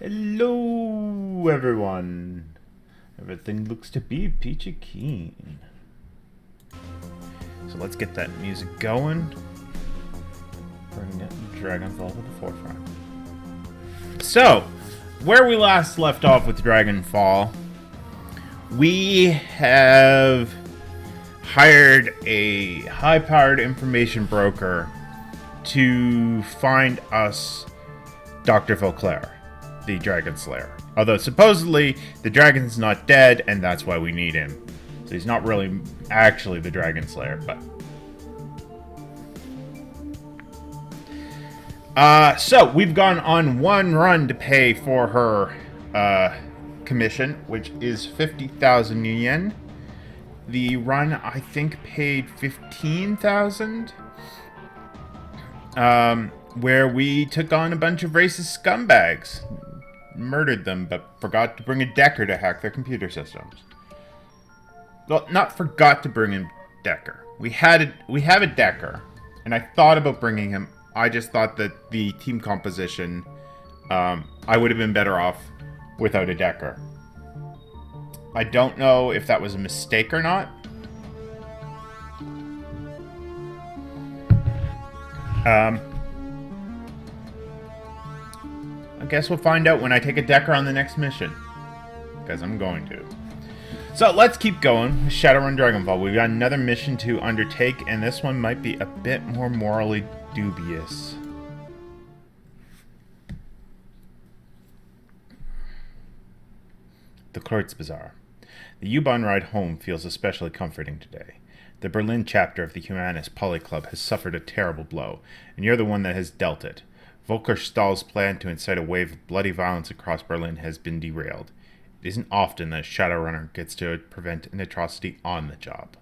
Hello, everyone. Everything looks to be peachy keen. So let's get that music going. Bring Dragonfall to the forefront. So, where we last left off with Dragonfall, we have hired a high-powered information broker to find us Dr. Vauclair, the Dragon Slayer. Although supposedly the dragon's not dead, and that's why we need him. So he's not really actually the Dragon Slayer, but... So we've gone on one run to pay for her commission, which is 50,000 yen. The run, I think, paid 15,000. Where we took on a bunch of racist scumbags. Murdered them, but forgot to bring a Decker to hack their computer systems. Well, not forgot to bring in Decker. We have a Decker, and I thought about bringing him. I just thought that the team composition, I would have been better off without a Decker. I don't know if that was a mistake or not. I guess we'll find out when I take a Decker on the next mission. Because I'm going to. So let's keep going with Shadowrun Dragonfall. We've got another mission to undertake, and this one might be a bit more morally dubious. The Kreuz Bazaar. The U-Bahn ride home feels especially comforting today. The Berlin chapter of the Humanist Poly Club has suffered a terrible blow, and you're the one that has dealt it. Volker Stahl's plan to incite a wave of bloody violence across Berlin has been derailed. It isn't often that a Shadowrunner gets to prevent an atrocity on the job.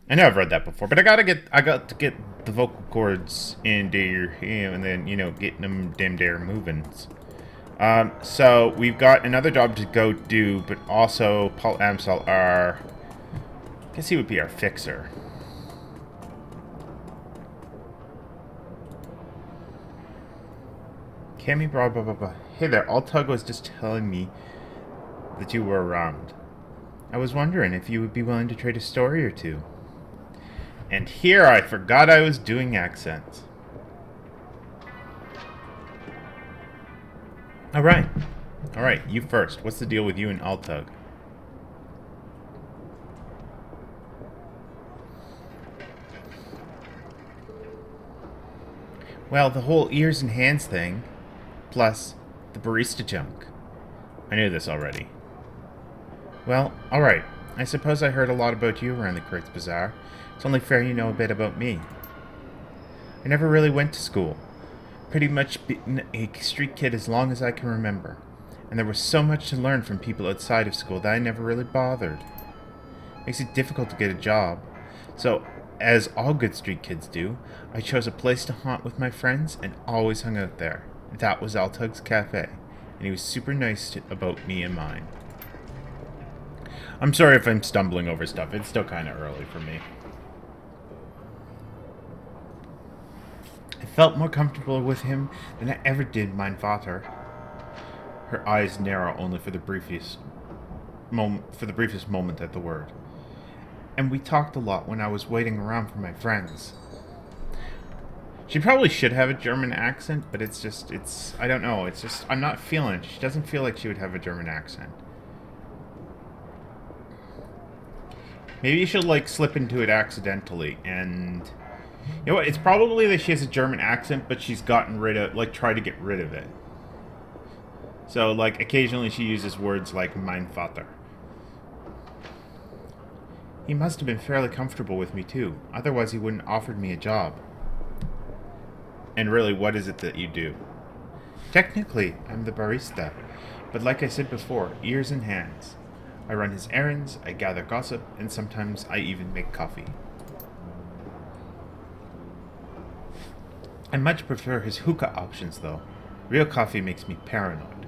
I know I've read that before, but I got to get the vocal cords into your ear and then, getting them damn dare moving. So we've got another job to go do, but also Paul Amsel, I guess he would be our fixer. Cammy, blah, blah, blah, blah. Hey there, Altug was just telling me that you were around. I was wondering if you would be willing to trade a story or two. And here I forgot I was doing accents. Alright, you first. What's the deal with you and Altug? Well, the whole ears and hands thing, plus the barista junk. I knew this already. Well, alright. I suppose I heard a lot about you around the Kreuz Bazaar. It's only fair you know a bit about me. I never really went to school. Pretty much been a street kid as long as I can remember. And there was so much to learn from people outside of school that I never really bothered. Makes it difficult to get a job. So, as all good street kids do, I chose a place to haunt with my friends and always hung out there. That was Altug's Cafe, and he was super nice about me and mine. I'm sorry if I'm stumbling over stuff. It's still kind of early for me. I felt more comfortable with him than I ever did mein Vater. Her eyes narrow only for the briefest moment at the word. And we talked a lot when I was waiting around for my friends. She probably should have a German accent, but I don't know, I'm not feeling it. She doesn't feel like she would have a German accent. Maybe she'll, slip into it accidentally, and... You know what, it's probably that she has a German accent, but she's tried to get rid of it. So, occasionally she uses words like mein Vater. He must have been fairly comfortable with me, too. Otherwise, he wouldn't have offered me a job. And really, what is it that you do? Technically, I'm the barista. But like I said before, ears and hands. I run his errands, I gather gossip, and sometimes I even make coffee. I much prefer his hookah options, though. Real coffee makes me paranoid.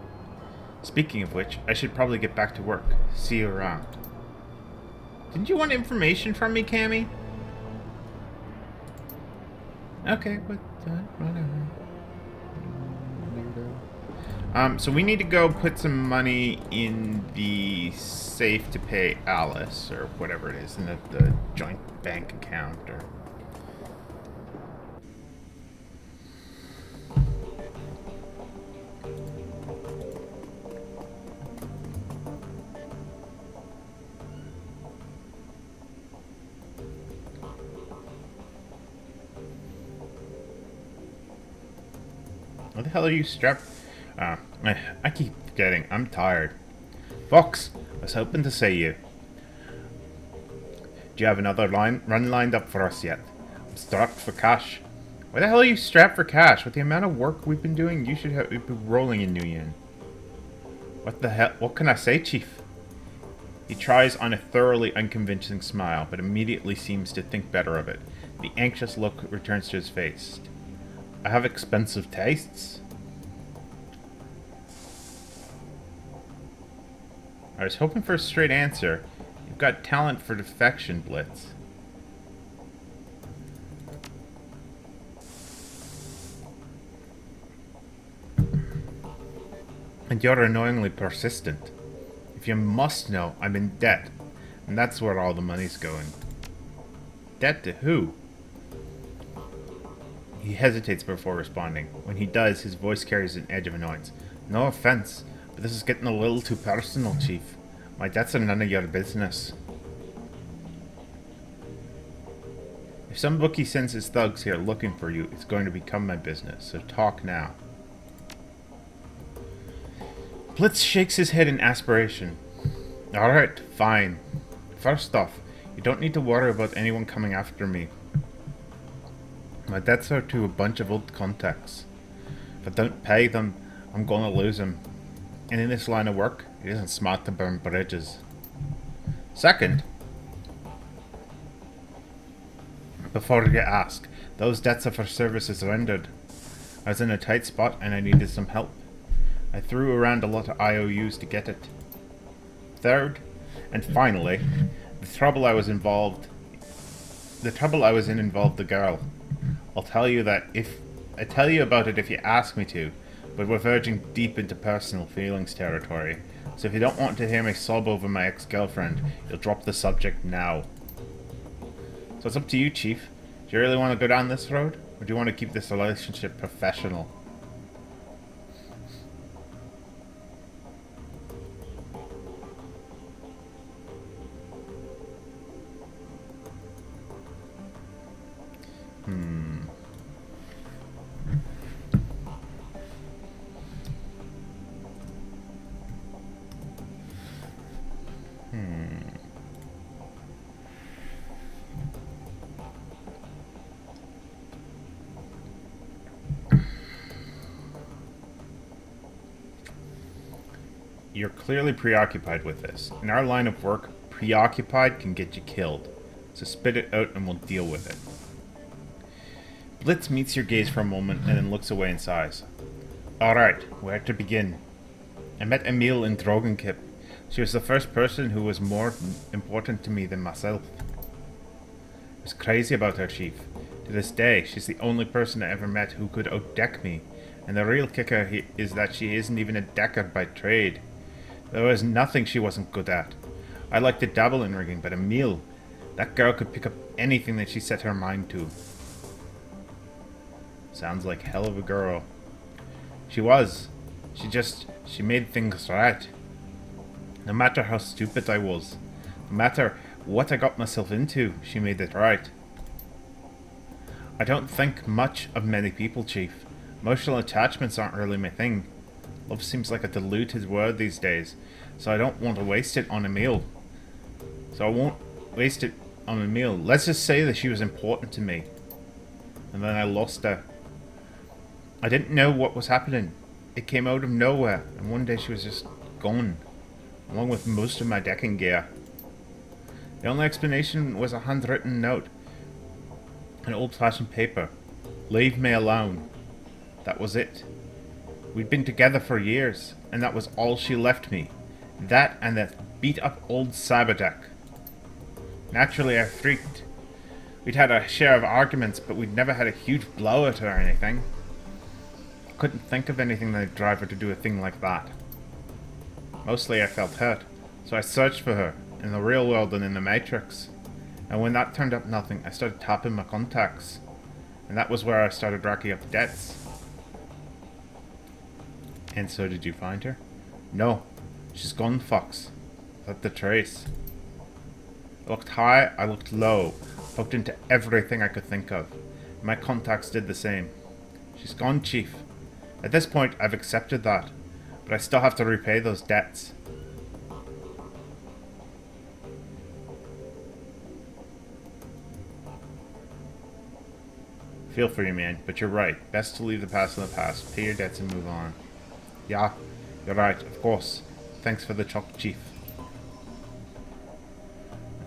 Speaking of which, I should probably get back to work. See you around. Didn't you want information from me, Cammy? Okay, but whatever. So we need to go put some money in the safe to pay Alice, or whatever it is, in the joint bank account, or... What the hell are you strapped? I keep forgetting. I'm tired. Fox, I was hoping to see you. Do you have another run lined up for us yet? I'm strapped for cash. Why the hell are you strapped for cash? With the amount of work we've been doing, you should be rolling in New Yen. What the hell? What can I say, Chief? He tries on a thoroughly unconvincing smile, but immediately seems to think better of it. The anxious look returns to his face. I have expensive tastes. I was hoping for a straight answer. You've got talent for defection, Blitz. And you're annoyingly persistent. If you must know, I'm in debt. And that's where all the money's going. Debt to who? He hesitates before responding. When he does, his voice carries an edge of annoyance. No offense, but this is getting a little too personal, Chief. My debts are none of your business. If some bookie sends his thugs here looking for you, it's going to become my business, so talk now. Blitz shakes his head in aspiration. Alright, fine. First off, you don't need to worry about anyone coming after me. My debts are to a bunch of old contacts. If I don't pay them, I'm gonna lose them. And in this line of work, it isn't smart to burn bridges. Second, before you ask, those debts are for services rendered. I was in a tight spot and I needed some help. I threw around a lot of IOUs to get it. Third, and finally, the trouble I was in involved the girl. I'll tell you about it if you ask me to, but we're verging deep into personal feelings territory. So if you don't want to hear me sob over my ex-girlfriend, you'll drop the subject now. So it's up to you, Chief. Do you really want to go down this road, or do you want to keep this relationship professional? You're clearly preoccupied with this. In our line of work, preoccupied can get you killed. So spit it out and we'll deal with it. Blitz meets your gaze for a moment and then looks away and sighs. Alright, where to begin? I met Emile in Dragonfall. She was the first person who was more important to me than myself. I was crazy about her, Chief. To this day, she's the only person I ever met who could outdeck me. And the real kicker is that she isn't even a decker by trade. There was nothing she wasn't good at. I liked to dabble in rigging, but Emile, that girl could pick up anything that she set her mind to. Sounds like hell of a girl. She was. She made things right. No matter how stupid I was, no matter what I got myself into, she made it right. I don't think much of many people, Chief. Emotional attachments aren't really my thing. Love seems like a diluted word these days, so I don't want to waste it on Emile. Let's just say that she was important to me. And then I lost her. I didn't know what was happening. It came out of nowhere, and one day she was just gone, along with most of my decking gear. The only explanation was a handwritten note. An old-fashioned paper. Leave me alone. That was it. We'd been together for years, and that was all she left me. That and that beat-up old Saberdeck. Naturally, I freaked. We'd had a share of arguments, but we'd never had a huge blowout or anything. couldn't think of anything that'd drive her to do a thing like that. Mostly I felt hurt, so I searched for her, in the real world and in the Matrix. And when that turned up nothing, I started tapping my contacts. And that was where I started racking up debts. And so did you find her? No. She's gone, Fox. Without the trace. I looked high, I looked low. Poked into everything I could think of. My contacts did the same. She's gone, Chief. At this point, I've accepted that. But I still have to repay those debts. Feel for you, man, but you're right. Best to leave the past in the past. Pay your debts and move on. Yeah, you're right, of course. Thanks for the chalk, Chief.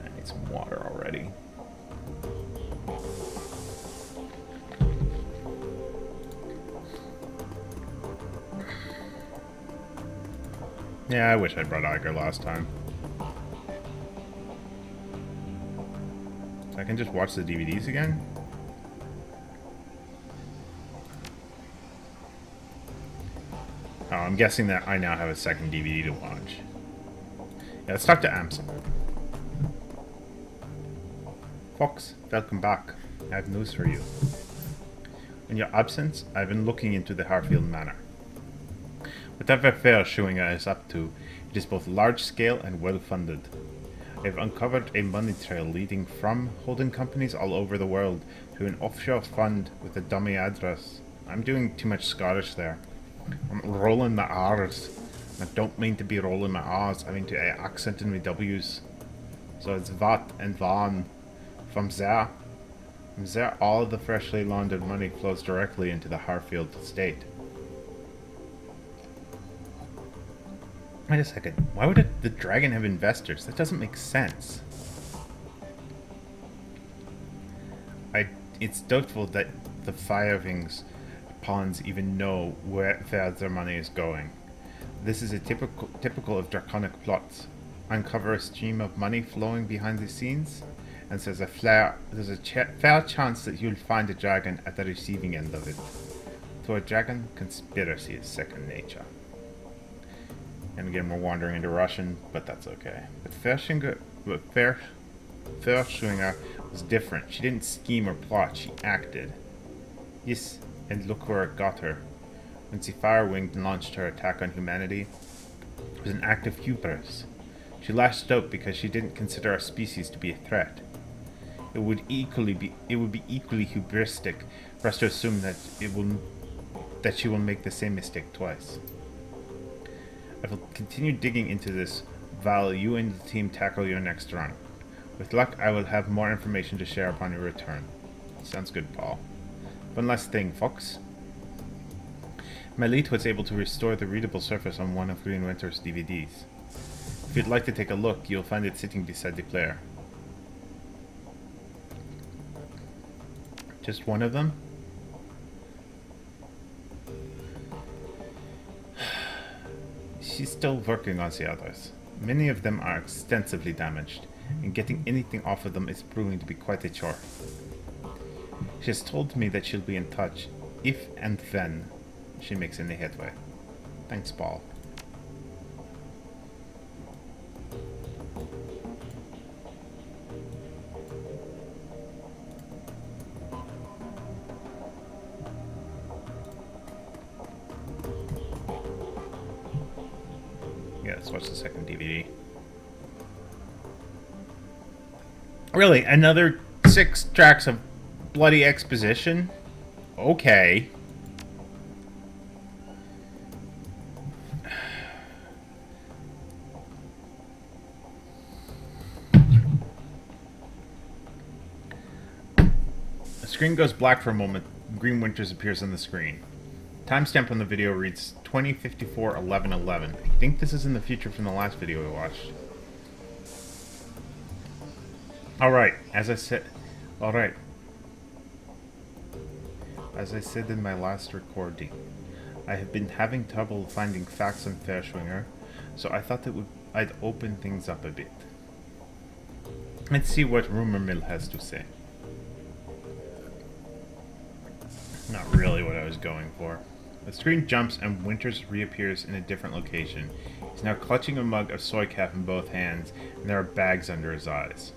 I need some water already. Yeah, I wish I'd brought Iger last time. So I can just watch the DVDs again? Oh, I'm guessing that I now have a second DVD to watch. Yeah, let's talk to Amsel. Fox, welcome back. I have news for you. In your absence, I've been looking into the Harfield Manor. Whatever Verschwinger is up to, it is both large-scale and well-funded. I've uncovered a money trail leading from holding companies all over the world to an offshore fund with a dummy address. I'm doing too much Scottish there. I'm rolling my R's. I don't mean to be rolling my R's, I mean to accenting my W's. So it's Vat and Van. From there, all of the freshly laundered money flows directly into the Harfield estate. Wait a second, why would the dragon have investors? That doesn't make sense. It's doubtful that the Firewings pawns even know where their money is going. This is a typical of draconic plots. Uncover a stream of money flowing behind the scenes, and there's a fair chance that you'll find a dragon at the receiving end of it. To a dragon, conspiracy is second nature. And again, we're wandering into Russian, but that's okay. But Verschwinger was different. She didn't scheme or plot, she acted. Yes, and look where it got her. When the Firewing launched her attack on humanity, it was an act of hubris. She lashed out because she didn't consider our species to be a threat. It would be equally hubristic for us to assume that she will make the same mistake twice. I will continue digging into this while you and the team tackle your next run. With luck, I will have more information to share upon your return. Sounds good, Paul. One last thing, Fox. My lead was able to restore the readable surface on one of Green Winter's DVDs. If you'd like to take a look, you'll find it sitting beside the player. Just one of them? She's still working on the others. Many of them are extensively damaged, and getting anything off of them is proving to be quite a chore. She has told me that she'll be in touch if and when she makes any headway. Thanks, Paul. Yeah, let's watch the second DVD. Really? Another 6 tracks of bloody exposition? Okay. The screen goes black for a moment. Green Winters appears on the screen. Timestamp on the video reads 2054-11-11. I think this is in the future from the last video we watched. Alright, as I said in my last recording, I have been having trouble finding facts on Verschwinger, so I thought I'd open things up a bit. Let's see what Rumor Mill has to say. Not really what I was going for. The screen jumps and Winters reappears in a different location. He's now clutching a mug of soy cap in both hands, and there are bags under his eyes.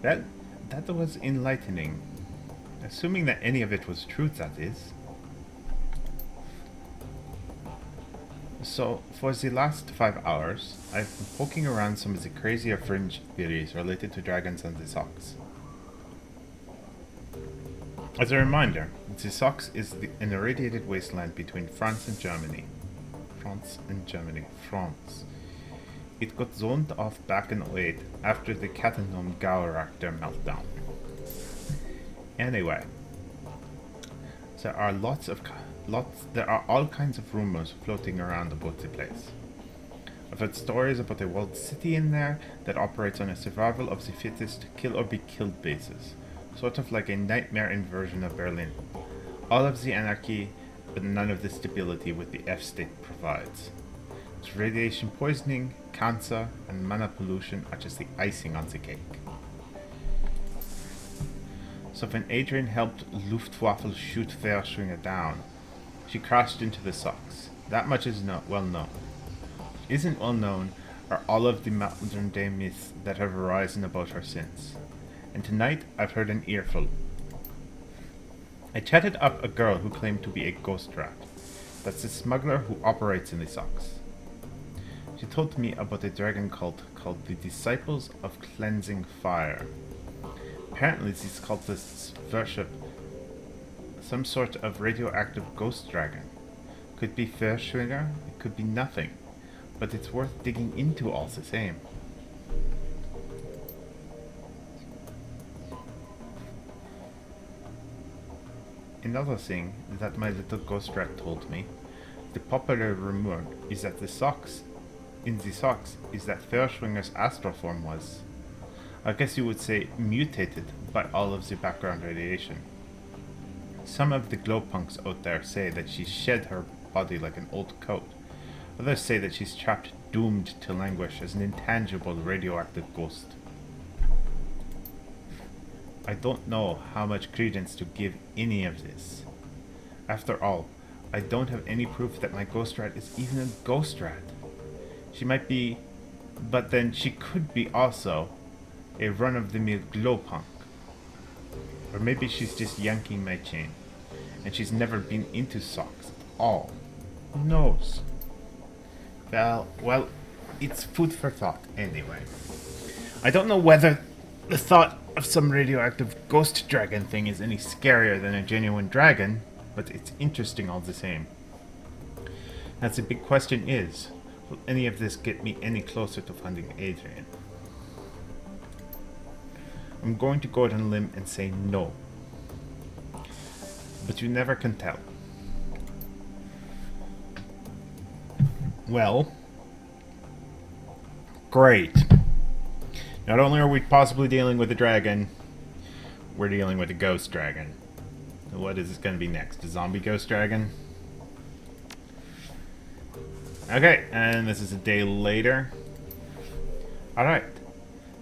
That was enlightening. Assuming that any of it was truth, that is. So, for the last 5 hours, I've been poking around some of the crazier fringe theories related to dragons and the Sox. As a reminder, the Sox is an irradiated wasteland between France and Germany. France. It got zoned off back in '08 after the Cattenom Gao reactor meltdown. Anyway, there are all kinds of rumors floating around about the place. I've heard stories about a walled city in there that operates on a survival of the fittest, kill or be killed basis, sort of like a nightmare inversion of Berlin. All of the anarchy, but none of the stability what the F-state provides. Its radiation poisoning, cancer, and mana pollution are just the icing on the cake. So when Adrian helped Luftwaffe shoot Verschwinger down, she crashed into the Sox. That much is well known. What isn't well known are all of the modern day myths that have arisen about her since. And tonight I've heard an earful. I chatted up a girl who claimed to be a ghost rat. That's the smuggler who operates in the Sox. She told me about a dragon cult called the Disciples of Cleansing Fire. Apparently these cultists worship some sort of radioactive ghost dragon. Could be Verschwinger, it could be nothing, but it's worth digging into all the same. Another thing that my little ghost rat told me, the popular rumor is that the Sox is that Verschwinger's astral form was, I guess you would say, mutated by all of the background radiation. Some of the glowpunks out there say that she shed her body like an old coat. Others say that she's trapped, doomed to languish as an intangible radioactive ghost. I don't know how much credence to give any of this. After all, I don't have any proof that my ghost rat is even a ghost rat. She might be, but then she could be also a run-of-the-mill glowpunk. Or maybe she's just yanking my chain, and she's never been into socks at all. Who knows? Well, it's food for thought anyway. I don't know whether the thought of some radioactive ghost dragon thing is any scarier than a genuine dragon, but it's interesting all the same. That's the big question is, will any of this get me any closer to finding Adrian? I'm going to go out on a limb and say no. But you never can tell. Well, great. Not only are we possibly dealing with a dragon, we're dealing with a ghost dragon. What is this going to be next? A zombie ghost dragon? Okay, and this is a day later. Alright,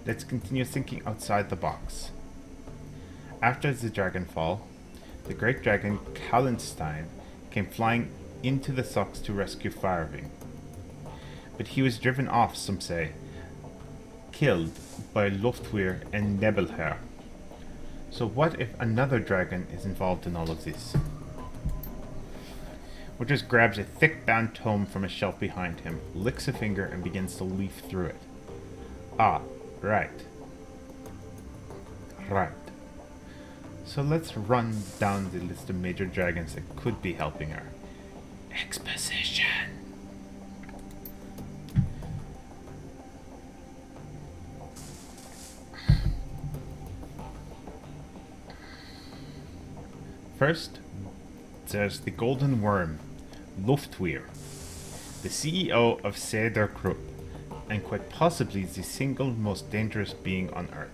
let's continue thinking outside the box. After the Dragonfall, the great dragon Kallenstein came flying into the Sox to rescue Firewing. But he was driven off, some say, killed by Luftwehr and Nebelherr. So what if another dragon is involved in all of this? Winters grabs a thick bound tome from a shelf behind him, licks a finger, and begins to leaf through it. Ah, right. Right. So let's run down the list of major dragons that could be helping her. Exposition! First, there's the Golden Worm, Luftwehr, the CEO of Cedar Group, and quite possibly the single most dangerous being on Earth.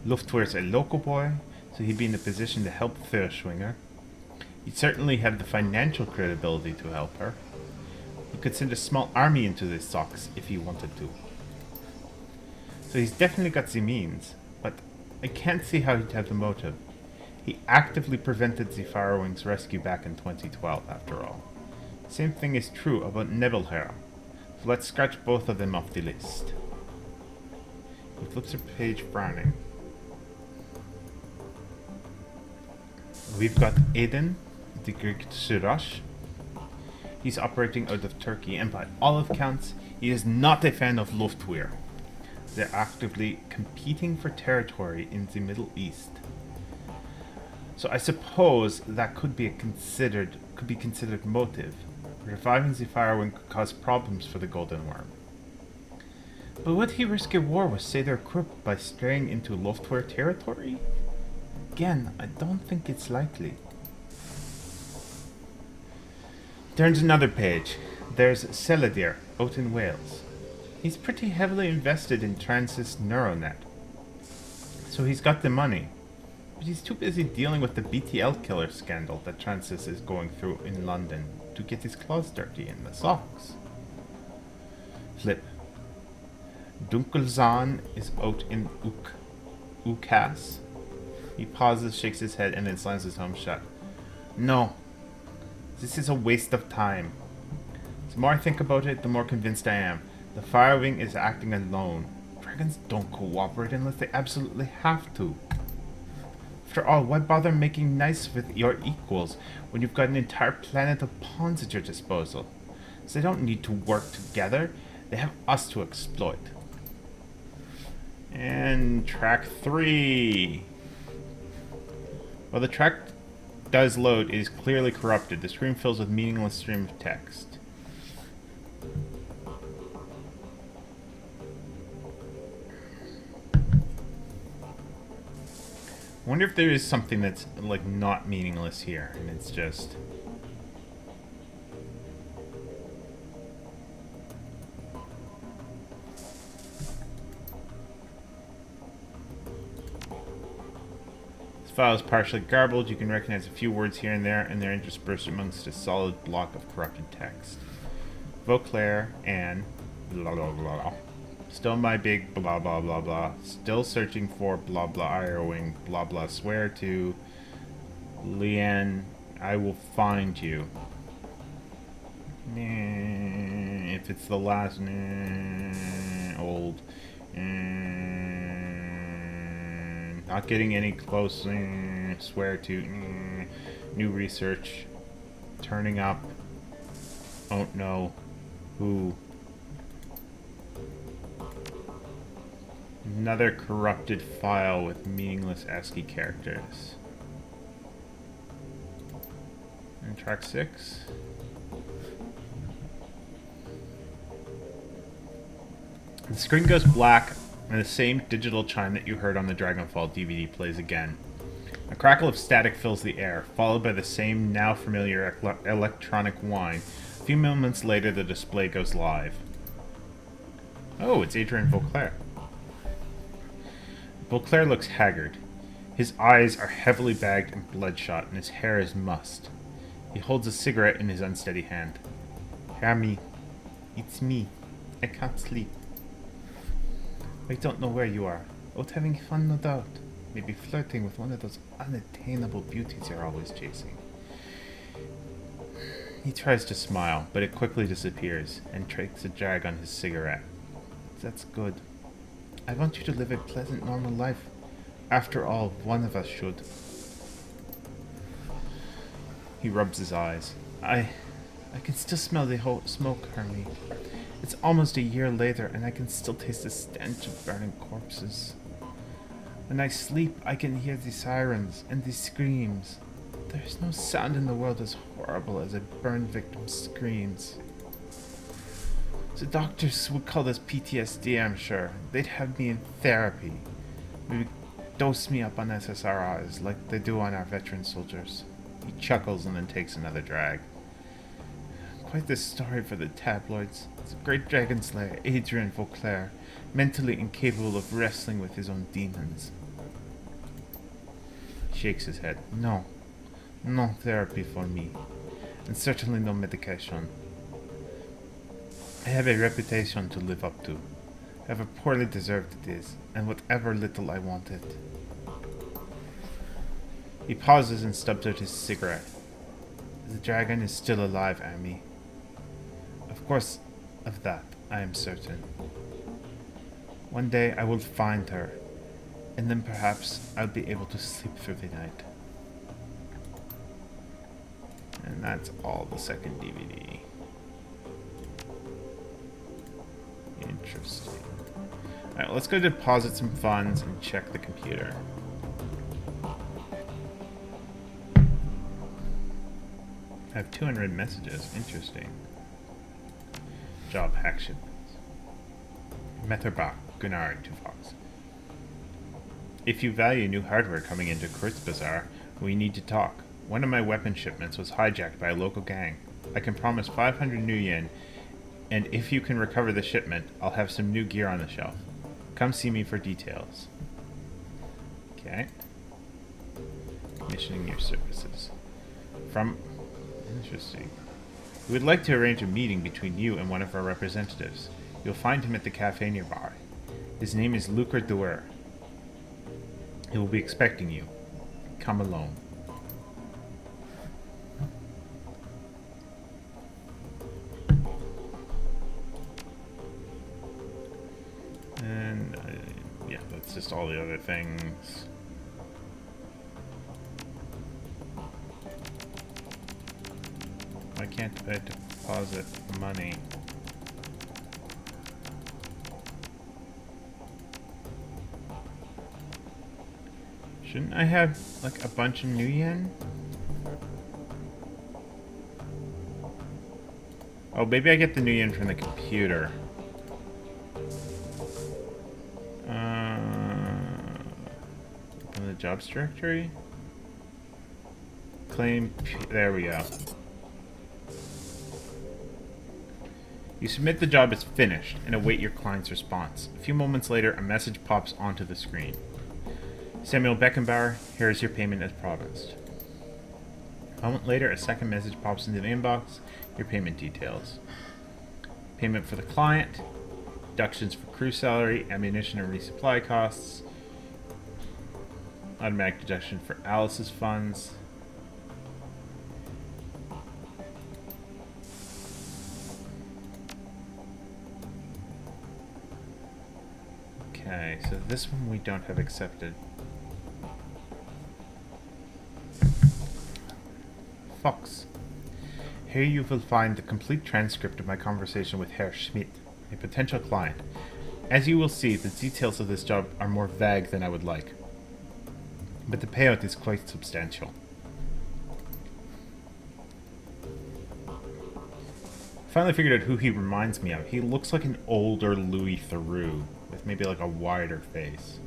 Luftwehr's a local boy, so he'd be in a position to help Verschwinger. He'd certainly have the financial credibility to help her. He could send a small army into the Sox if he wanted to. So he's definitely got the means, but I can't see how he'd have the motive. He actively prevented the Firewing's rescue back in 2012, after all. Same thing is true about Nebelherr. So let's scratch both of them off the list. He flips a page, frowning. We've got Aden, the Greek Surash. He's operating out of Turkey, and by all accounts, he is not a fan of Luftwehr. They're actively competing for territory in the Middle East. So I suppose that could be considered motive. Reviving the Firewing could cause problems for the Golden Worm. But would he risk a war with Seder Krupp by straying into Luftwehr territory? Again, I don't think it's likely. Turns another page. There's Seladir, out in Wales. He's pretty heavily invested in Transys Neuronet. So he's got the money. But he's too busy dealing with the BTL killer scandal that Transys is going through in London to get his claws dirty in the socks. Flip. Dunkelzahn is out in Ukas. He pauses, shakes his head, and then slams his home shut. No. This is a waste of time. The more I think about it, the more convinced I am. The Firewing is acting alone. Dragons don't cooperate unless they absolutely have to. After all, why bother making nice with your equals when you've got an entire planet of pawns at your disposal? So they don't need to work together. They have us to exploit. And track 3. While the track does load, it is clearly corrupted. The screen fills with meaningless stream of text. I wonder if there is something that's, like, not meaningless here, and it's just... This file is partially garbled. You can recognize a few words here and they're interspersed amongst a solid block of corrupted text. Vauclair and... blah blah blah. Still my big blah blah blah blah. Still searching for blah blah Irowing blah blah. Swear to Leanne, I will find you. If it's the last old. Not getting any close. Swear to new research. Turning up. Don't know who. Another corrupted file with meaningless ASCII characters. And track 6. The screen goes black, and the same digital chime that you heard on the Dragonfall DVD plays again. A crackle of static fills the air, followed by the same now familiar electronic whine. A few moments later, the display goes live. Oh, it's Adrian Vauclair. Vauclair looks haggard. His eyes are heavily bagged and bloodshot, and his hair is mussed. He holds a cigarette in his unsteady hand. Hermie, it's me. I can't sleep. I don't know where you are. Out having fun, no doubt. Maybe flirting with one of those unattainable beauties you're always chasing. He tries to smile, but it quickly disappears, and takes a drag on his cigarette. That's good. I want you to live a pleasant, normal life. After all, one of us should. He rubs his eyes. I can still smell the smoke, Hermie. It's almost a year later, and I can still taste the stench of burning corpses. When I sleep, I can hear the sirens and the screams. There is no sound in the world as horrible as a burned victim's screams. The doctors would call this PTSD, I'm sure. They'd have me in therapy. Maybe dose me up on SSRIs like they do on our veteran soldiers. He chuckles and then takes another drag. Quite the story for the tabloids. It's a great dragon slayer, Adrian Vauclair, mentally incapable of wrestling with his own demons. He shakes his head. No therapy for me, and certainly no medication. I have a reputation to live up to. However poorly deserved it is, and whatever little I wanted. He pauses and stubs out his cigarette. The dragon is still alive, Amy. Of course, of that, I am certain. One day I will find her, and then perhaps I'll be able to sleep through the night. And that's all the second DVD. Interesting. Alright, let's go deposit some funds and check the computer. I have 200 messages. Interesting. Job action. Metherbach, Gunnar, 2 Fox. If you value new hardware coming into Kurtz Bazaar, we need to talk. One of my weapon shipments was hijacked by a local gang. I can promise 500 new yen, and if you can recover the shipment, I'll have some new gear on the shelf. Come see me for details. Okay. Commissioning your services. From... Interesting. We would like to arrange a meeting between you and one of our representatives. You'll find him at the cafe nearby. His name is Lucre Duer. He will be expecting you. Come alone. And, yeah, that's just all the other things. Why can't I deposit money? Shouldn't I have, like, a bunch of new yen? Oh, maybe I get the new yen from the computer. From the jobs directory? Claim, there we go. You submit the job as finished and await your client's response. A few moments later, a message pops onto the screen. Samuel Beckenbauer, here is your payment as promised. A moment later, a second message pops into the inbox. Your payment details. Payment for the client, deductions for crew salary, ammunition and resupply costs, automatic deduction for Alice's funds. Okay, so this one we don't have accepted. Fox. Here you will find the complete transcript of my conversation with Herr Schmidt, a potential client. As you will see, the details of this job are more vague than I would like, but the payout is quite substantial. I finally figured out who he reminds me of. He looks like an older Louis Theroux, with maybe like a wider face.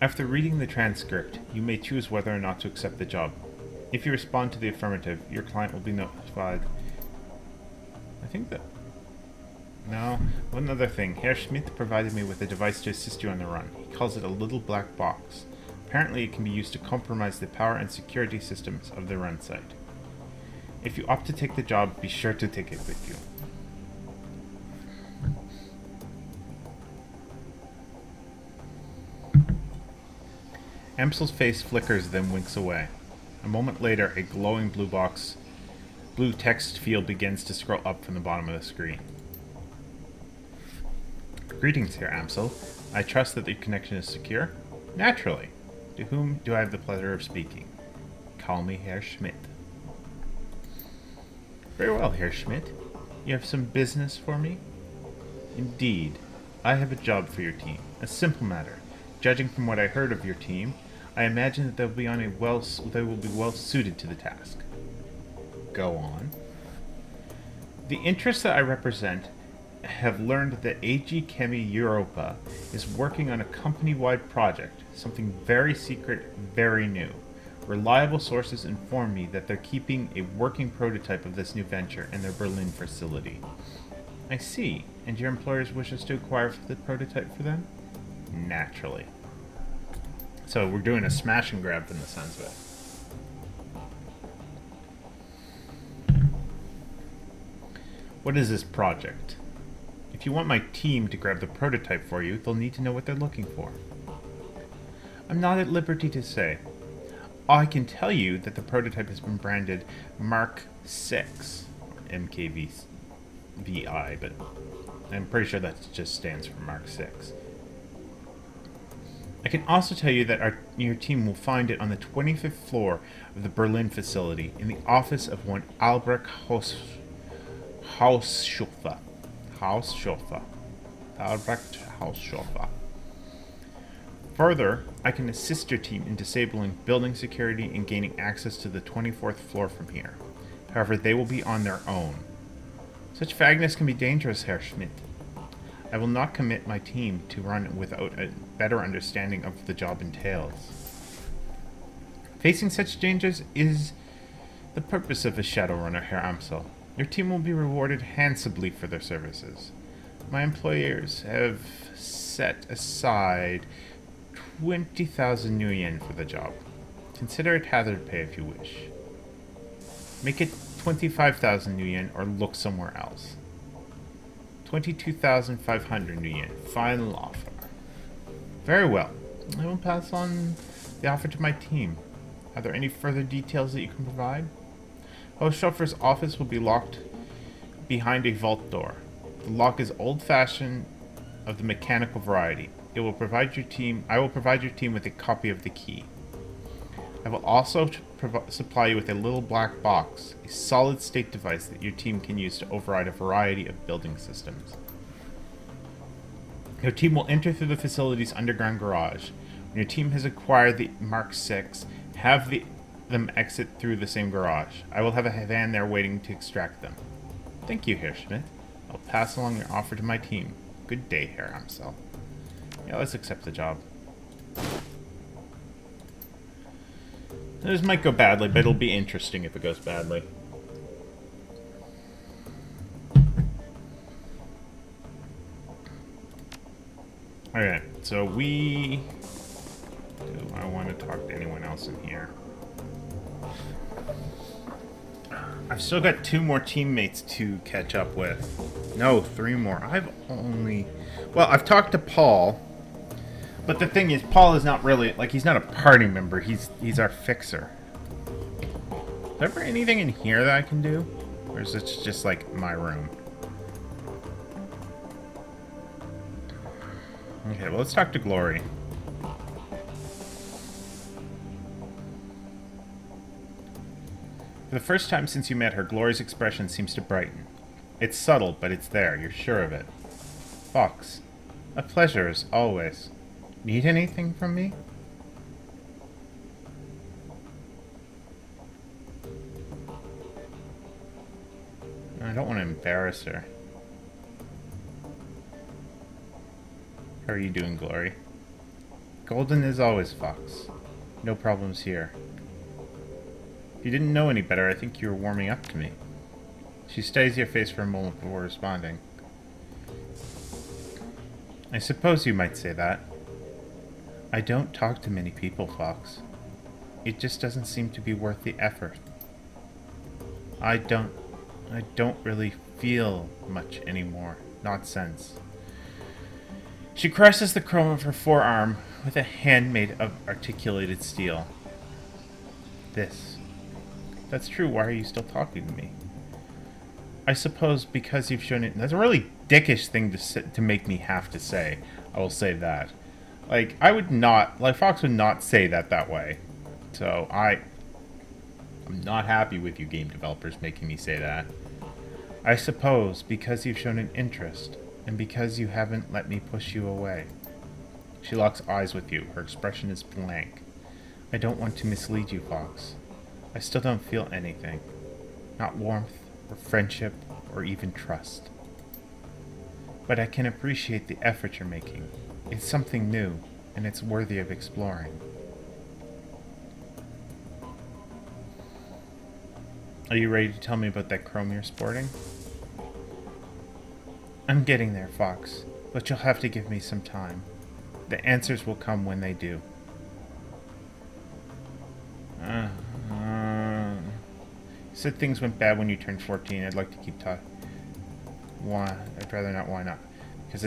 After reading the transcript, you may choose whether or not to accept the job. If you respond to the affirmative, your client will be notified. I think that... No. One other thing. Herr Schmidt provided me with a device to assist you on the run. He calls it a little black box. Apparently it can be used to compromise the power and security systems of the run site. If you opt to take the job, be sure to take it with you. Amsel's face flickers, then winks away. A moment later, a glowing blue text field begins to scroll up from the bottom of the screen. Greetings, Herr Amsel. I trust that the connection is secure? Naturally. To whom do I have the pleasure of speaking? Call me Herr Schmidt. Very well, Herr Schmidt. You have some business for me? Indeed. I have a job for your team. A simple matter. Judging from what I heard of your team, I imagine that they will be well suited to the task. Go on. The interests that I represent have learned that AG Chemi Europa is working on a company-wide project, something very secret, very new. Reliable sources inform me that they're keeping a working prototype of this new venture in their Berlin facility. I see. And your employers wish us to acquire the prototype for them? Naturally. So we're doing a smash and grab from the sounds of it. What is this project? If you want my team to grab the prototype for you, they'll need to know what they're looking for. I'm not at liberty to say. I can tell you that the prototype has been branded Mark 6, MKVI, but I'm pretty sure that just stands for Mark 6. I can also tell you that your team will find it on the 25th floor of the Berlin facility in the office of one Albrecht Hausschulfe. Albrecht Hausschulfe. Further, I can assist your team in disabling building security and gaining access to the 24th floor from here. However, they will be on their own. Such vagueness can be dangerous, Herr Schmidt. I will not commit my team to run without a better understanding of what the job entails. Facing such dangers is the purpose of a Shadowrunner, Herr Amsel. Your team will be rewarded handsomely for their services. My employers have set aside 20,000 new yen for the job. Consider it hazard pay if you wish. Make it 25,000 new yen or look somewhere else. 22,500 new yen. Final offer. Very well. I will pass on the offer to my team. Are there any further details that you can provide? Hostschoffer's office will be locked behind a vault door. The lock is old-fashioned of the mechanical variety. I will provide your team with a copy of the key. I will also supply you with a little black box, a solid-state device that your team can use to override a variety of building systems. Your team will enter through the facility's underground garage. When your team has acquired the Mark 6, have them exit through the same garage. I will have a van there waiting to extract them. Thank you, Herr Schmidt. I'll pass along your offer to my team. Good day, Herr Amsel. Yeah, let's accept the job. This might go badly, but it'll be interesting if it goes badly. Alright, so do I want to talk to anyone else in here? I've still got 2 more teammates to catch up with. No, 3 more. Well, I've talked to Paul. But the thing is, Paul is not really, he's not a party member. He's our fixer. Is there ever anything in here that I can do? Or is it just, my room? Okay, well, let's talk to Glory. For the first time since you met her, Glory's expression seems to brighten. It's subtle, but it's there. You're sure of it. Fox, a pleasure as always. Need anything from me? I don't want to embarrass her. How are you doing, Glory? Golden as always, Fox. No problems here. If you didn't know any better, I think you were warming up to me. She studies your face for a moment before responding. I suppose you might say that. I don't talk to many people, Fox. It just doesn't seem to be worth the effort. I don't really feel much anymore. Not since. She crosses the chrome of her forearm with a hand made of articulated steel. That's true. Why are you still talking to me? I suppose because you've shown it. That's a really dickish thing to make me have to say. I will say that. I would not, Fox would not say that way. So, I'm not happy with you game developers making me say that. I suppose because you've shown an interest, and because you haven't let me push you away. She locks eyes with you. Her expression is blank. I don't want to mislead you, Fox. I still don't feel anything. Not warmth, or friendship, or even trust. But I can appreciate the effort you're making. It's something new, and it's worthy of exploring. Are you ready to tell me about that chrome you're sporting? I'm getting there, Fox, but you'll have to give me some time. The answers will come when they do. You said things went bad when you turned 14. I'd like to keep talking. Why? I'd rather not. Why not? Because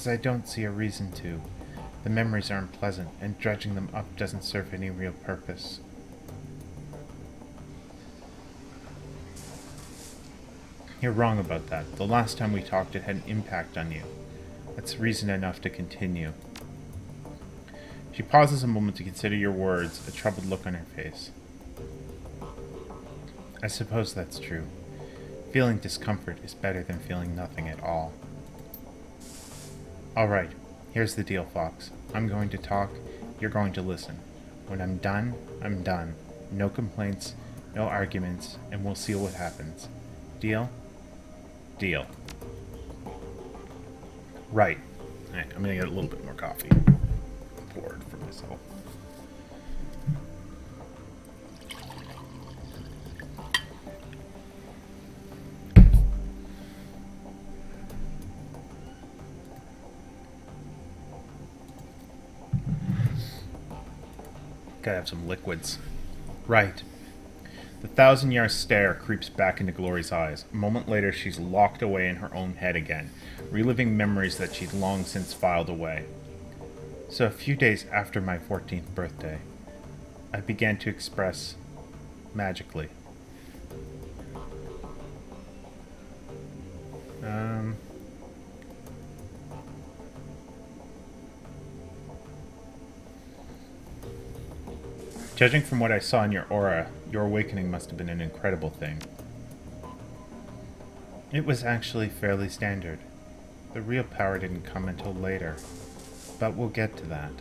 I don't see a reason to. The memories are unpleasant, and dredging them up doesn't serve any real purpose. You're wrong about that. The last time we talked, it had an impact on you. That's reason enough to continue. She pauses a moment to consider your words, a troubled look on her face. I suppose that's true. Feeling discomfort is better than feeling nothing at all. Alright, here's the deal, Fox. I'm going to talk, you're going to listen. When I'm done, I'm done. No complaints, no arguments, and we'll see what happens. Deal? Deal. Right. Alright, I'm gonna get a little bit more coffee poured for myself. Gotta have some liquids. Right. The 1,000-yard stare creeps back into Glory's eyes. A moment later, she's locked away in her own head again, reliving memories that she'd long since filed away. So a few days after my 14th birthday, I began to express magically. Judging from what I saw in your aura, your awakening must have been an incredible thing. It was actually fairly standard. The real power didn't come until later, but we'll get to that.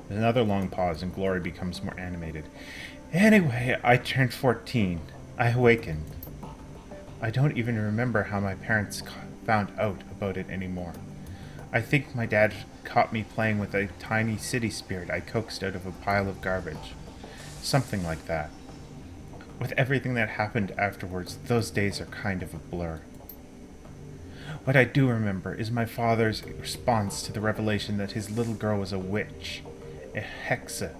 There's another long pause and Glory becomes more animated. Anyway, I turned 14. I awakened. I don't even remember how my parents found out about it anymore. I think my dad caught me playing with a tiny city spirit I coaxed out of a pile of garbage. Something like that. With everything that happened afterwards, those days are kind of a blur. What I do remember is my father's response to the revelation that his little girl was a witch, a hexa.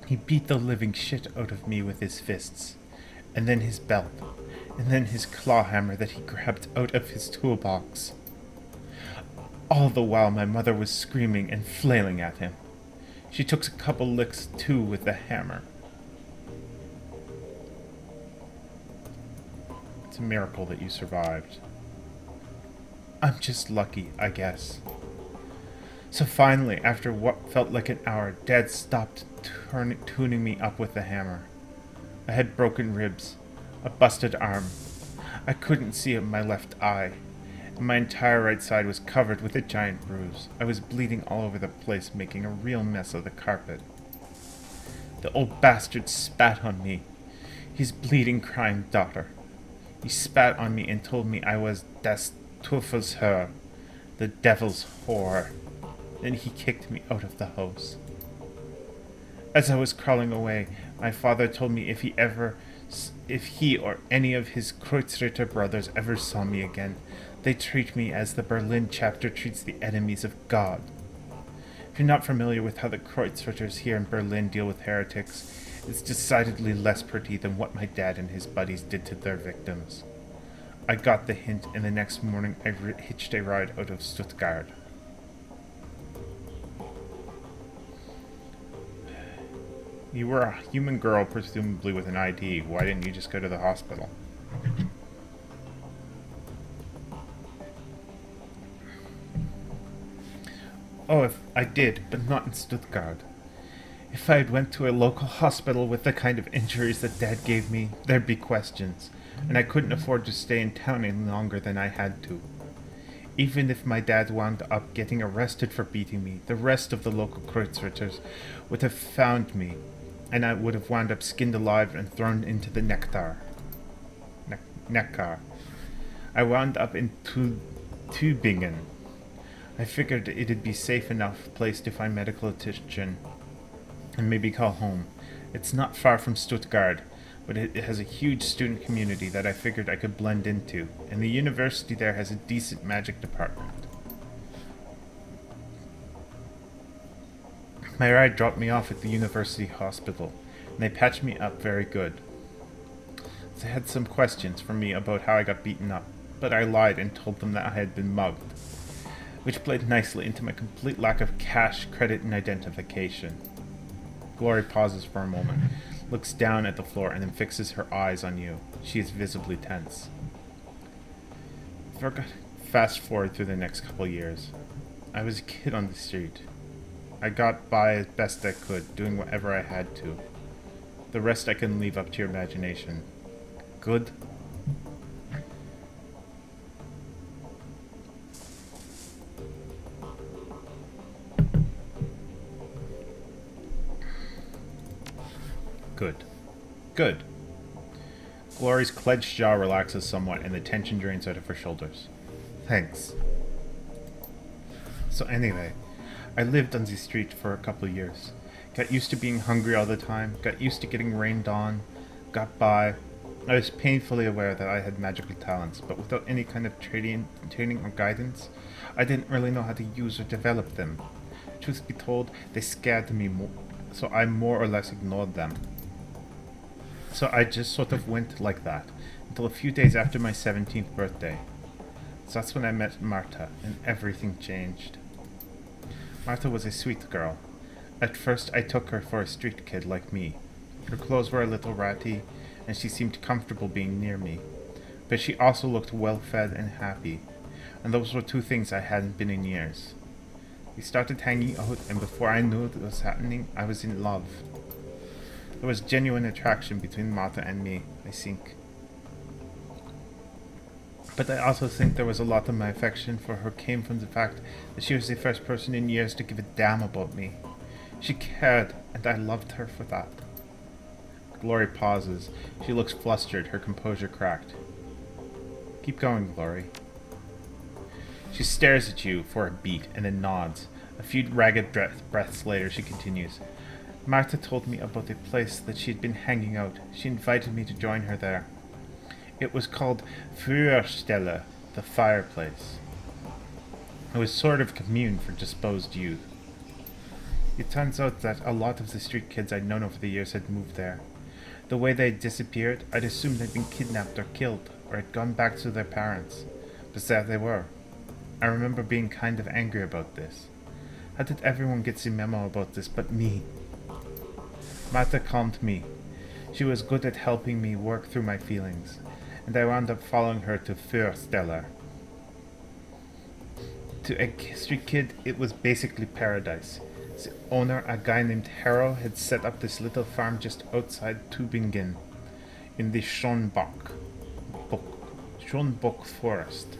He beat the living shit out of me with his fists, and then his belt, and then his claw hammer that he grabbed out of his toolbox. All the while my mother was screaming and flailing at him. She took a couple licks too with the hammer. It's a miracle that you survived. I'm just lucky, I guess. So finally, after what felt like an hour, Dad stopped tuning me up with the hammer. I had broken ribs, a busted arm. I couldn't see in my left eye. My entire right side was covered with a giant bruise. I was bleeding all over the place, making a real mess of the carpet. The old bastard spat on me, his bleeding, crying daughter. He spat on me and told me I was das Teufels, the devil's whore. Then he kicked me out of the house. As I was crawling away, my father told me if he or any of his Kreuzritter brothers ever saw me again, they treat me as the Berlin chapter treats the enemies of God. If you're not familiar with how the Kreuzritters here in Berlin deal with heretics, it's decidedly less pretty than what my dad and his buddies did to their victims. I got the hint, and the next morning I hitched a ride out of Stuttgart. You were a human girl, presumably with an ID. Why didn't you just go to the hospital? Oh, if I did, but not in Stuttgart. If I had went to a local hospital with the kind of injuries that Dad gave me, there'd be questions, and I couldn't afford to stay in town any longer than I had to. Even if my dad wound up getting arrested for beating me, the rest of the local Kreuzritters would have found me, and I would have wound up skinned alive and thrown into the Neckar. I wound up in Tübingen. I figured it'd be safe enough place to find medical attention and maybe call home. It's not far from Stuttgart, but it has a huge student community that I figured I could blend into, and the university there has a decent magic department. My ride dropped me off at the university hospital, and they patched me up very good. They had some questions for me about how I got beaten up. but I lied and told them that I had been mugged, which played nicely into my complete lack of cash, credit, and identification. Glory pauses for a moment, looks down at the floor, and then fixes her eyes on you. She is visibly tense. Fast forward through the next couple years. I was a kid on the street. I got by as best I could, doing whatever I had to. The rest I can leave up to your imagination. Good? Good. Good. Glory's clenched jaw relaxes somewhat and the tension drains out of her shoulders. Thanks. So anyway, I lived on the street for a couple of years. Got used to being hungry all the time, got used to getting rained on, got by. I was painfully aware that I had magical talents, but without any kind of training or guidance, I didn't really know how to use or develop them. Truth be told, they scared me more, so I more or less ignored them. So I just sort of went like that, until a few days after my 17th birthday. So that's when I met Marta, and everything changed. Marta was a sweet girl. At first I took her for a street kid like me. Her clothes were a little ratty, and she seemed comfortable being near me. But she also looked well-fed and happy, and those were two things I hadn't been in years. We started hanging out, and before I knew what was happening, I was in love. There was genuine attraction between Marta and me, I think. But I also think there was a lot of my affection for her came from the fact that she was the first person in years to give a damn about me. She cared, and I loved her for that. Glory pauses. She looks flustered, her composure cracked. Keep going, Glory. She stares at you for a beat and then nods. A few ragged breaths later, she continues. Marta told me about a place that she'd been hanging out. She invited me to join her there. It was called Feuerstelle, the fireplace. It was sort of a commune for disposed youth. It turns out that a lot of the street kids I'd known over the years had moved there. The way they'd disappeared, I'd assumed they'd been kidnapped or killed, or had gone back to their parents. But there they were. I remember being kind of angry about this. How did everyone get the memo about this but me? Marta calmed me. She was good at helping me work through my feelings, and I wound up following her to Feuerstelle. To a street kid, it was basically paradise. The owner, a guy named Harrow, had set up this little farm just outside Tübingen, in the Schönbock forest.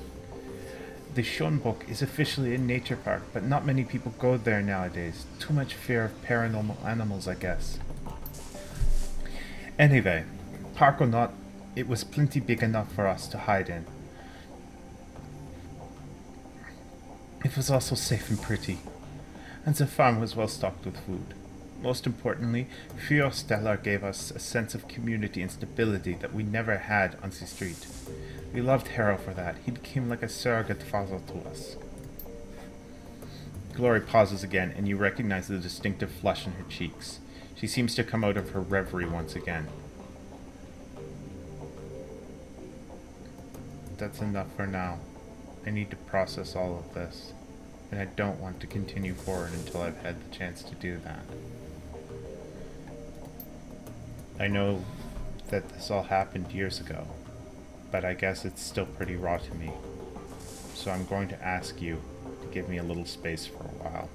The Schönbock is officially a nature park, but not many people go there nowadays. Too much fear of paranormal animals, I guess. Anyway, park or not, it was plenty big enough for us to hide in. It was also safe and pretty, and the farm was well stocked with food. Most importantly, Feuerstelle gave us a sense of community and stability that we never had on the street. We loved Harrow for that. He became like a surrogate father to us. Glory pauses again, and you recognize the distinctive flush in her cheeks. She seems to come out of her reverie once again. That's enough for now. I need to process all of this, and I don't want to continue forward until I've had the chance to do that. I know that this all happened years ago, but I guess it's still pretty raw to me. So I'm going to ask you to give me a little space for a while.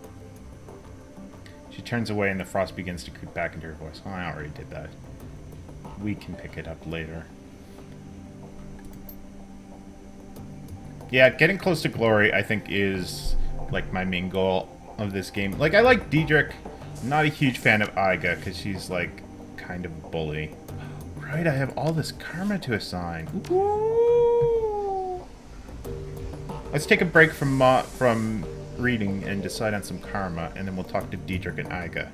She turns away and the frost begins to creep back into her voice. Oh, I already did that. We can pick it up later. Yeah, getting close to Glory, I think, is like my main goal of this game. Like, I like Diedrich. I'm not a huge fan of Iga because she's like kind of a bully. Right, I have all this karma to assign. Woo! Let's take a break from reading and decide on some karma, and then we'll talk to Diedrich and Iga.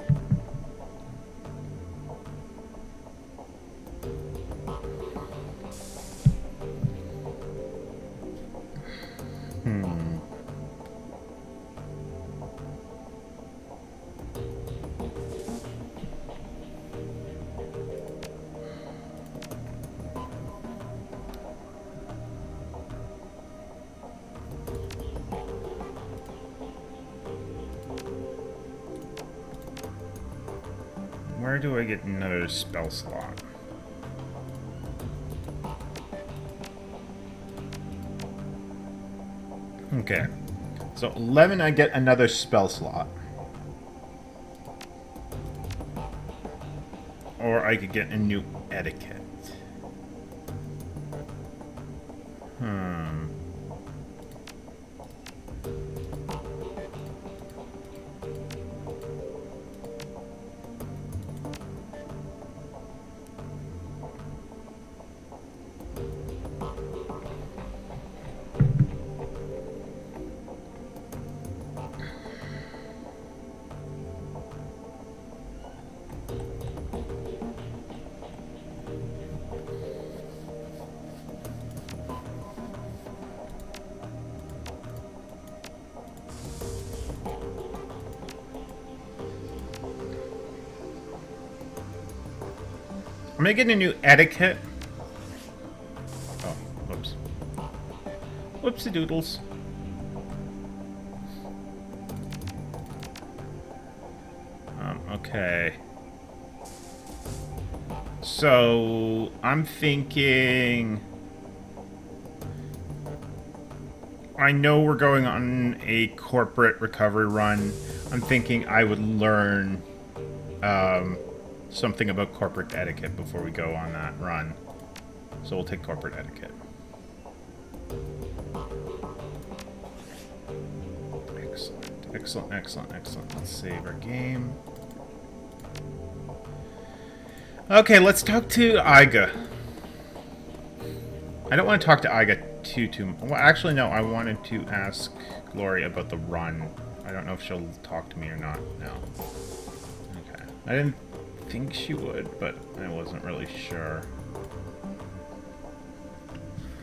where do I get another spell slot? Okay. So 11, I get another spell slot. Or I could get a new etiquette. Am I getting a new etiquette? Oh, whoops. Whoopsie doodles. Okay. So, I'm thinking... I know we're going on a corporate recovery run. I'm thinking I would learn something about corporate etiquette before we go on that run. So we'll take corporate etiquette. Excellent, excellent, excellent, excellent. Let's save our game. Okay, let's talk to Iga. I don't want to talk to Iga too. Well, actually, no. I wanted to ask Glory about the run. I don't know if she'll talk to me or not. No. Okay. I didn't think she would, but I wasn't really sure.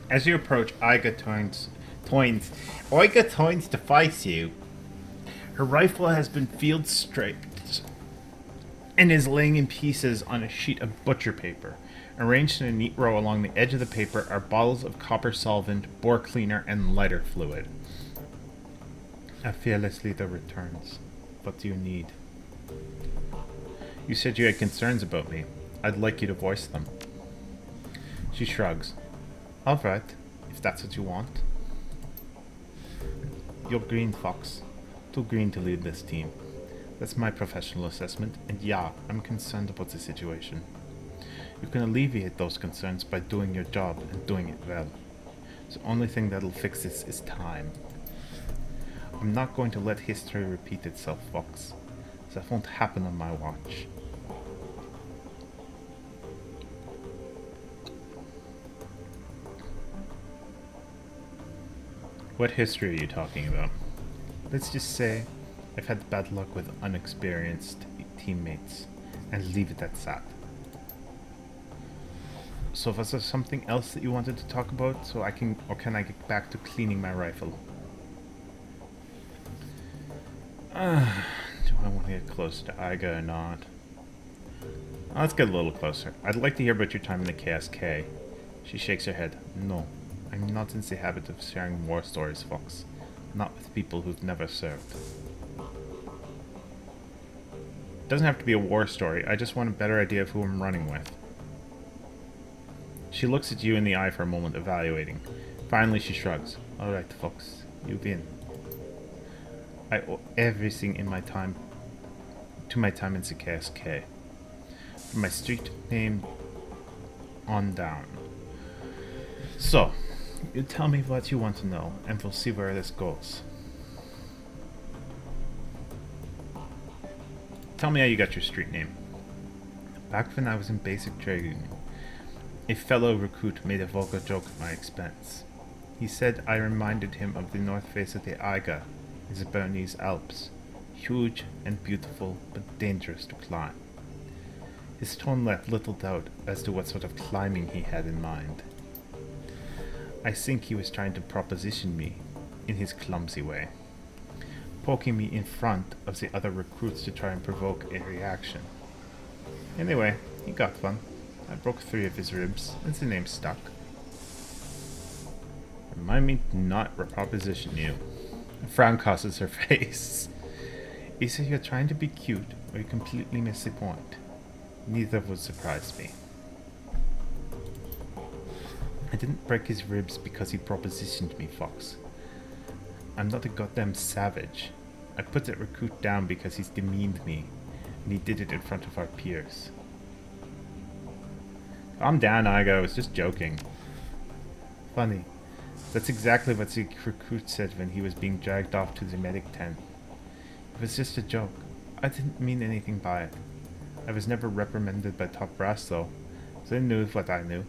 As you approach, Iga toins to face you. Her rifle has been field striped and is laying in pieces on a sheet of butcher paper. Arranged in a neat row along the edge of the paper are bottles of copper solvent, bore cleaner, and lighter fluid. A fearless leader returns. What do you need? You said you had concerns about me. I'd like you to voice them. She shrugs. All right, if that's what you want. You're green, Fox. Too green to lead this team. That's my professional assessment, and yeah, I'm concerned about the situation. You can alleviate those concerns by doing your job and doing it well. The only thing that'll fix this is time. I'm not going to let history repeat itself, Fox. That won't happen on my watch. What history are you talking about? Let's just say I've had bad luck with unexperienced teammates, and leave it at that. So was there something else that you wanted to talk about, so can I get back to cleaning my rifle? Do I want to get close to Iga or not? Let's get a little closer. I'd like to hear about your time in the KSK. She shakes her head. No, I'm not in the habit of sharing war stories, Fox. Not with people who've never served. It doesn't have to be a war story. I just want a better idea of who I'm running with. She looks at you in the eye for a moment, evaluating. Finally, she shrugs. All right, Fox, you win. I owe everything in my time to my time in the KSK. From my street name on down. So, you tell me what you want to know, and we'll see where this goes. Tell me how you got your street name. Back when I was in basic training, a fellow recruit made a vulgar joke at my expense. He said I reminded him of the north face of the Eiga in the Bernese Alps, huge and beautiful, but dangerous to climb. His tone left little doubt as to what sort of climbing he had in mind. I think he was trying to proposition me in his clumsy way, poking me in front of the other recruits to try and provoke a reaction. Anyway, he got one. I broke 3 of his ribs, and the name stuck. Remind me not to proposition you. A frown crosses her face. Either you're trying to be cute, or you completely miss the point. Neither would surprise me. I didn't break his ribs because he propositioned me, Fox. I'm not a goddamn savage. I put that recruit down because he's demeaned me, and he did it in front of our peers. Calm down, Igo. I was just joking. Funny. That's exactly what the recruit said when he was being dragged off to the medic tent. It was just a joke. I didn't mean anything by it. I was never reprimanded by top brass, though, so I knew what I knew.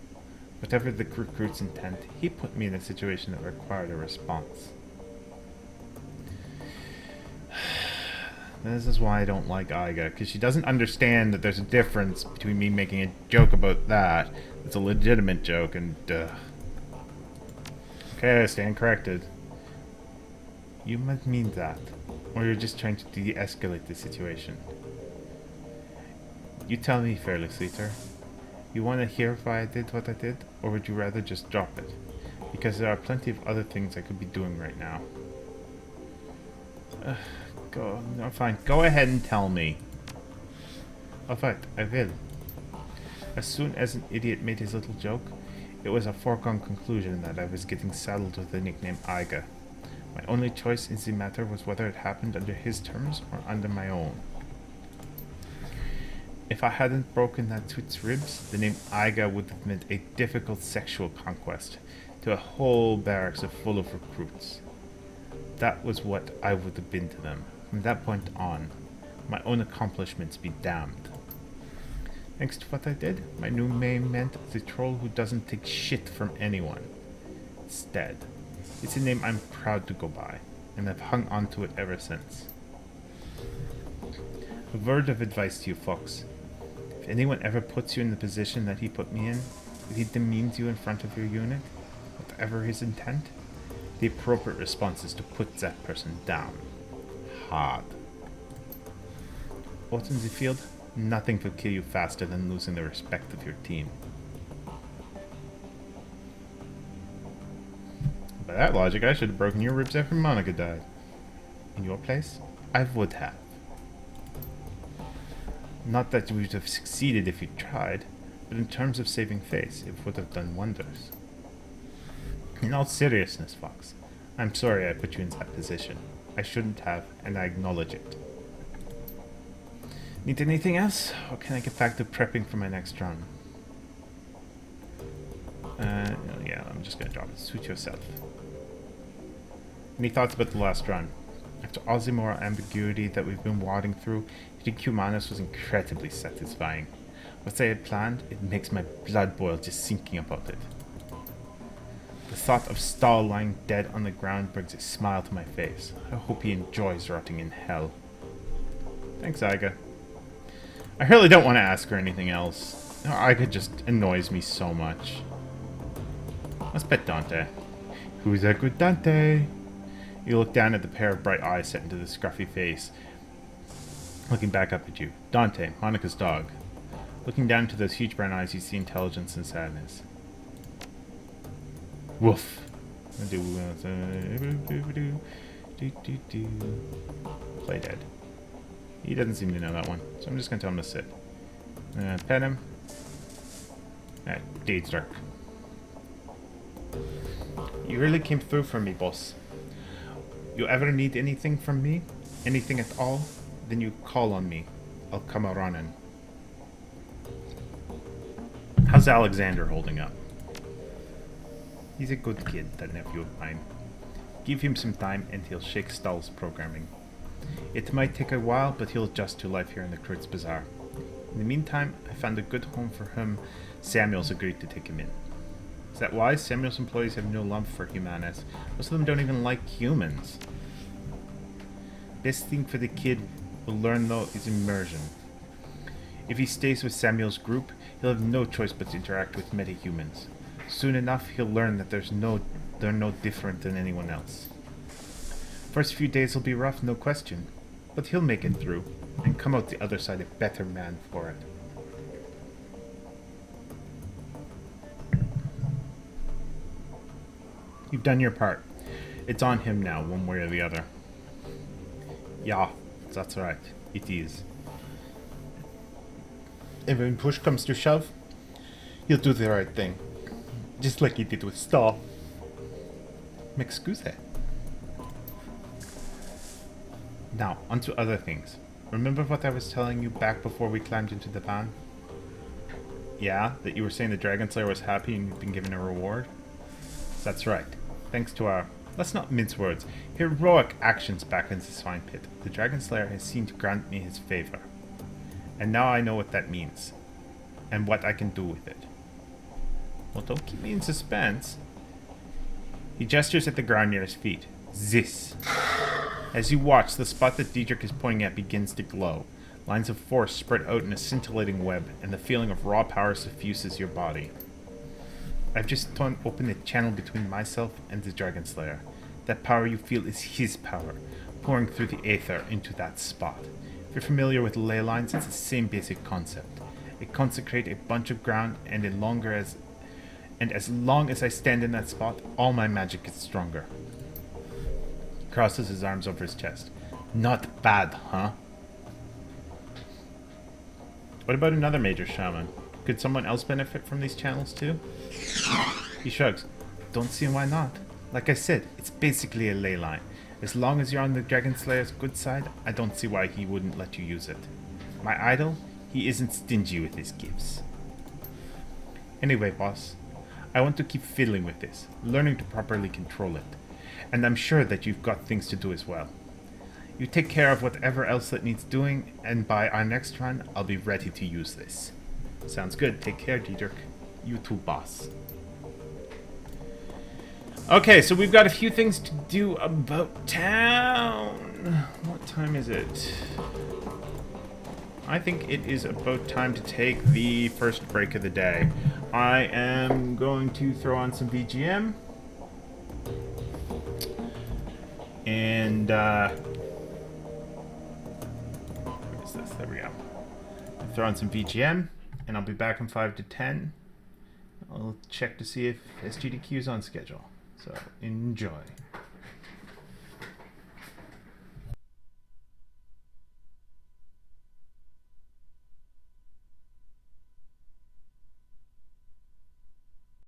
Whatever the recruit's intent, he put me in a situation that required a response. This is why I don't like Iga, because she doesn't understand that there's a difference between me making a joke about that. It's a legitimate joke, and okay, I stand corrected. You might mean that, or you're just trying to de-escalate the situation. You tell me fairly, Sleater. You want to hear why I did what I did, or would you rather just drop it? Because there are plenty of other things I could be doing right now. No, fine. Go ahead and tell me. Alright, I will. As soon as an idiot made his little joke, it was a foregone conclusion that I was getting saddled with the nickname Iga. My only choice in the matter was whether it happened under his terms or under my own. If I hadn't broken that twit's ribs, the name Iga would have meant a difficult sexual conquest to a whole barracks full of recruits. That was what I would have been to them. From that point on, my own accomplishments be damned. Thanks to what I did, my new name meant the troll who doesn't take shit from anyone. Instead, it's a name I'm proud to go by, and I've hung on to it ever since. A word of advice to you, Fox. If anyone ever puts you in the position that he put me in, if he demeans you in front of your unit, whatever his intent, the appropriate response is to put that person down. Hard. Out in the field, nothing could kill you faster than losing the respect of your team. By that logic, I should have broken your ribs after Monica died. In your place, I would have. Not that you would have succeeded if you tried, but in terms of saving face, it would have done wonders. In all seriousness, Fox, I'm sorry I put you in that position. I shouldn't have, and I acknowledge it. Need anything else, or can I get back to prepping for my next run? Yeah, I'm just gonna drop it. Suit yourself. Any thoughts about the last run? After all the moral ambiguity that we've been wading through, hitting Humanus was incredibly satisfying. What I had planned, it makes my blood boil just thinking about it. The thought of Stahl lying dead on the ground brings a smile to my face. I hope he enjoys rotting in hell. Thanks, Iga. I really don't want to ask her anything else. Iga just annoys me so much. Let's pet Dante. Who's that good Dante? You look down at the pair of bright eyes set into the scruffy face, looking back up at you. Dante, Monica's dog. Looking down into those huge brown eyes, you see intelligence and sadness. Woof. Play dead. He doesn't seem to know that one, so I'm just gonna tell him to sit. Pet him. Deed's dark. You really came through for me, boss. You ever need anything from me? Anything at all? Then you call on me. I'll come a running. How's Alexander holding up? He's a good kid, that nephew of mine. Give him some time and he'll shake Stahl's programming. It might take a while, but he'll adjust to life here in the Kurtz Bazaar. In the meantime, I found a good home for him. Samuel's agreed to take him in. Is that why Samuel's employees have no love for humanis? Most of them don't even like humans. Best thing for the kid will learn, though, is immersion. If he stays with Samuel's group, he'll have no choice but to interact with metahumans. Soon enough, he'll learn that they're no different than anyone else. First few days will be rough, no question, but he'll make it through, and come out the other side a better man for it. You've done your part. It's on him now, one way or the other. Yeah, that's right. It is. And when push comes to shove, he'll do the right thing. Just like he did with Star. M'excuse. Now, onto other things. Remember what I was telling you back before we climbed into the van? Yeah, that you were saying the Dragon Slayer was happy and you'd been given a reward? That's right. Thanks to our, let's not mince words, heroic actions back in the swine pit, the Dragon Slayer has seemed to grant me his favor. And now I know what that means. And what I can do with it. Well, don't keep me in suspense. He gestures at the ground near his feet. This. As you watch, the spot that Diedrich is pointing at begins to glow. Lines of force spread out in a scintillating web, and the feeling of raw power suffuses your body. I've just opened a channel between myself and the Dragon Slayer. That power you feel is his power, pouring through the aether into that spot. If you're familiar with ley lines, it's the same basic concept. I consecrate a bunch of ground, and as long as I stand in that spot, all my magic gets stronger. He crosses his arms over his chest. Not bad, huh? What about another major shaman? Could someone else benefit from these channels too? He shrugs. Don't see why not. Like I said, it's basically a ley line. As long as you're on the Dragon Slayer's good side, I don't see why he wouldn't let you use it. My idol, he isn't stingy with his gifts. Anyway, boss, I want to keep fiddling with this, learning to properly control it. And I'm sure that you've got things to do as well. You take care of whatever else that needs doing, and by our next run, I'll be ready to use this. Sounds good. Take care, Diedrich. You too, boss. Okay, so we've got a few things to do about town. What time is it? I think it is about time to take the first break of the day. I am going to throw on some VGM. And, where is this? There we go. I'll throw on some VGM, and I'll be back in 5 to 10. I'll check to see if SGDQ is on schedule. So, enjoy.